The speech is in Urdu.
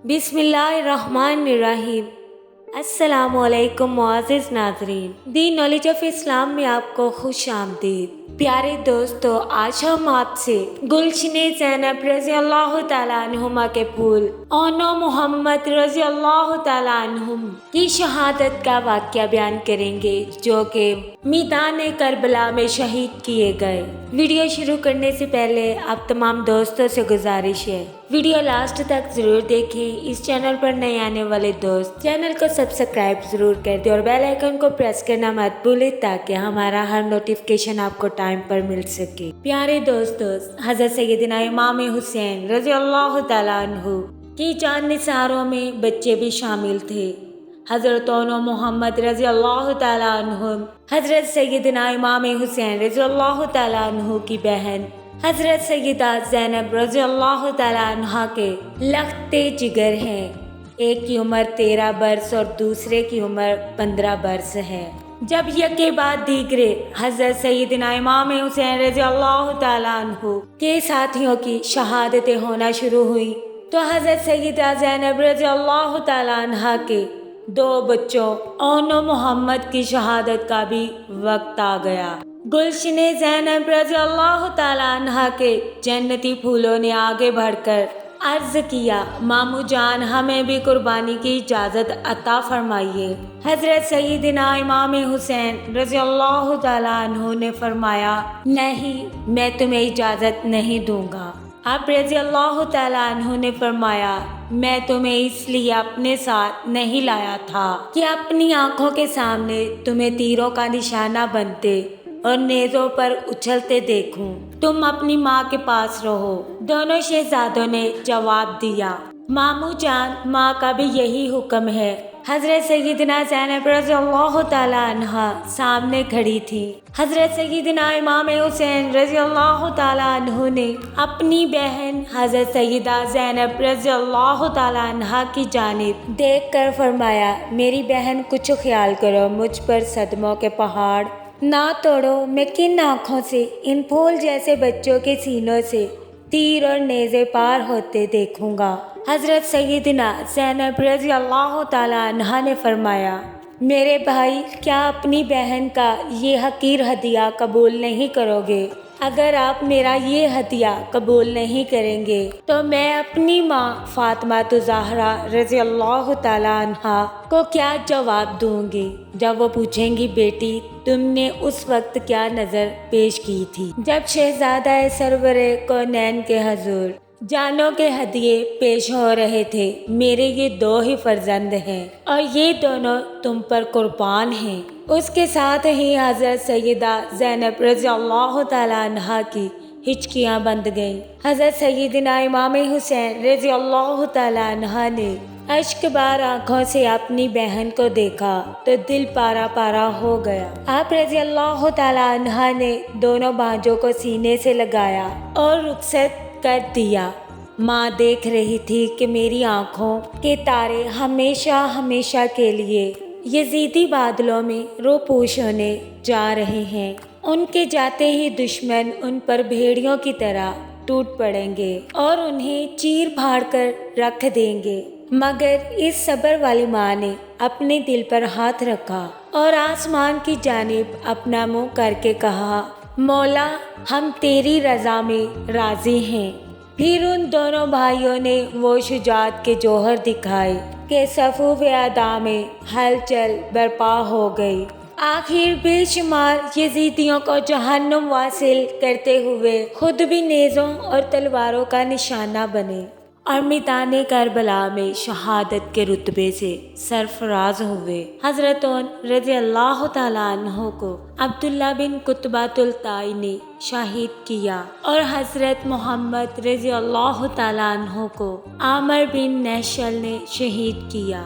بسم اللہ الرحمن الرحیم۔ السلام علیکم معزز ناظرین، دی نالج آف اسلام میں آپ کو خوش آمدید۔ پیارے دوستو، آج ہم آپ سے گلشن زینب رضی اللہ تعالیٰ عنہما کے پھول اونو محمد رضی اللہ تعالیٰ عنہم کی شہادت کا واقعہ بیان کریں گے، جو کہ میدان کربلا میں شہید کیے گئے۔ ویڈیو شروع کرنے سے پہلے آپ تمام دوستوں سے گزارش ہے، ویڈیو لاسٹ تک ضرور دیکھیں۔ اس چینل پر نئے آنے والے دوست چینل کو سبسکرائب ضرور کر دیں اور بیل آئیکن کو پریس کرنا مت بھولیں تاکہ ہمارا ہر نوٹیفیکیشن آپ کو ٹائم پر مل سکے۔ پیارے دوستو، حضرت سیدنا امام حسین رضی اللہ تعالیٰ عنہ کی جان نثاروں میں بچے بھی شامل تھے۔ حضرت اونو محمد رضی اللہ تعالیٰ عنہ حضرت سیدنا امام حسین رضی اللہ تعالیٰ عنہ کی بہن حضرت سیدہ زینب رضی اللہ تعالیٰ عنہ کے لختے جگر ہیں۔ ایک کی عمر 13 برس اور دوسرے کی عمر 15 برس ہے۔ جب یکے بعد دیگرے حضرت سیدنا امام حسین رضی اللہ تعالیٰ عنہ کے ساتھیوں کی شہادتیں ہونا شروع ہوئی تو حضرت سیدہ زینب رضی اللہ تعالیٰ عنہ کے 2 بچوں اونو محمد کی شہادت کا بھی وقت آ گیا۔ گلشن زینب رضی اللہ تعالیٰ عنہ کے جنتی پھولوں نے آگے بڑھ کر عرض کیا، ماموں جان، ہمیں بھی قربانی کی اجازت عطا فرمائیے۔ حضرت سیدنا امام حسین رضی اللہ تعالیٰ عنہ نے فرمایا، نہیں، میں تمہیں اجازت نہیں دوں گا۔ آپ رضی اللہ تعالیٰ عنہ نے فرمایا، میں تمہیں اس لیے اپنے ساتھ نہیں لایا تھا کہ اپنی آنکھوں کے سامنے تمہیں تیروں کا نشانہ بنتے اور نیزوں پر اچھلتے دیکھوں۔ تم اپنی ماں کے پاس رہو۔ دونوں شہزادوں نے جواب دیا، ماموں جان، ماں کا بھی یہی حکم ہے۔ حضرت سیدنا زینب رضی اللہ تعالیٰ عنہ سامنے کھڑی تھی۔ حضرت سیدنا امام حسین رضی اللہ تعالیٰ عنہ نے اپنی بہن حضرت سیدہ زینب رضی اللہ تعالیٰ عنہ کی جانب دیکھ کر فرمایا، میری بہن کچھ خیال کرو، مجھ پر صدموں کے پہاڑ نہ توڑو۔ میں کن آنکھوں سے ان پھول جیسے بچوں کے سینوں سے تیر اور نیزے پار ہوتے دیکھوں گا؟ حضرت سیدنا زینب رضی اللہ تعالیٰ عنہ نے فرمایا، میرے بھائی، کیا اپنی بہن کا یہ حقیر ہدیہ قبول نہیں کرو گے؟ اگر آپ میرا یہ ہدیہ قبول نہیں کریں گے تو میں اپنی ماں فاطمہ زہرا رضی اللہ تعالیٰ عنہ کو کیا جواب دوں گی جب وہ پوچھیں گی، بیٹی، تم نے اس وقت کیا نظر پیش کی تھی جب شہزادہ سرور کونین کے حضور جانوں کے ہدیے پیش ہو رہے تھے؟ میرے یہ 2 ہی فرزند ہیں اور یہ دونوں تم پر قربان ہیں۔ اس کے ساتھ ہی حضرت سیدہ زینب رضی اللہ تعالیٰ عنہ کی ہچکیاں بند گئیں۔ حضرت سیدنا امام حسین رضی اللہ تعالیٰ عنہ نے اشک بار آنکھوں سے اپنی بہن کو دیکھا تو دل پارا پارا ہو گیا۔ آپ رضی اللہ تعالیٰ عنہ نے دونوں بھانجوں کو سینے سے لگایا اور رخصت کر دیا۔ ماں دیکھ رہی تھی کہ میری آنکھوں کے تارے ہمیشہ ہمیشہ کے لیے یزیدی بادلوں میں روپوش ہونے جا رہے ہیں۔ ان کے جاتے ہی دشمن ان پر بھیڑیوں کی طرح ٹوٹ پڑیں گے اور انہیں چیر پھاڑ کر رکھ دیں گے۔ مگر اس صبر والی ماں نے اپنے دل پر ہاتھ رکھا اور آسمان کی جانب اپنا منہ کر کے کہا، مولا، ہم تیری رضا میں راضی ہیں۔ پھر ان دونوں بھائیوں نے وہ شجاعت کے جوہر دکھائے کہ صفوف اعداء میں ہلچل برپا ہو گئی۔ آخر بے شمار یزیدیوں کو جہنم واصل کرتے ہوئے خود بھی نیزوں اور تلواروں کا نشانہ بنے اور میدان کربلا میں شہادت کے رتبے سے سرفراز ہوئے۔ حضرت اون رضی اللہ تعالیٰ عنہ کو عبداللہ بن قطبۃ الطائی نے شہید کیا اور حضرت محمد رضی اللہ تعالیٰ عنہ کو عامر بن نہشل نے شہید کیا۔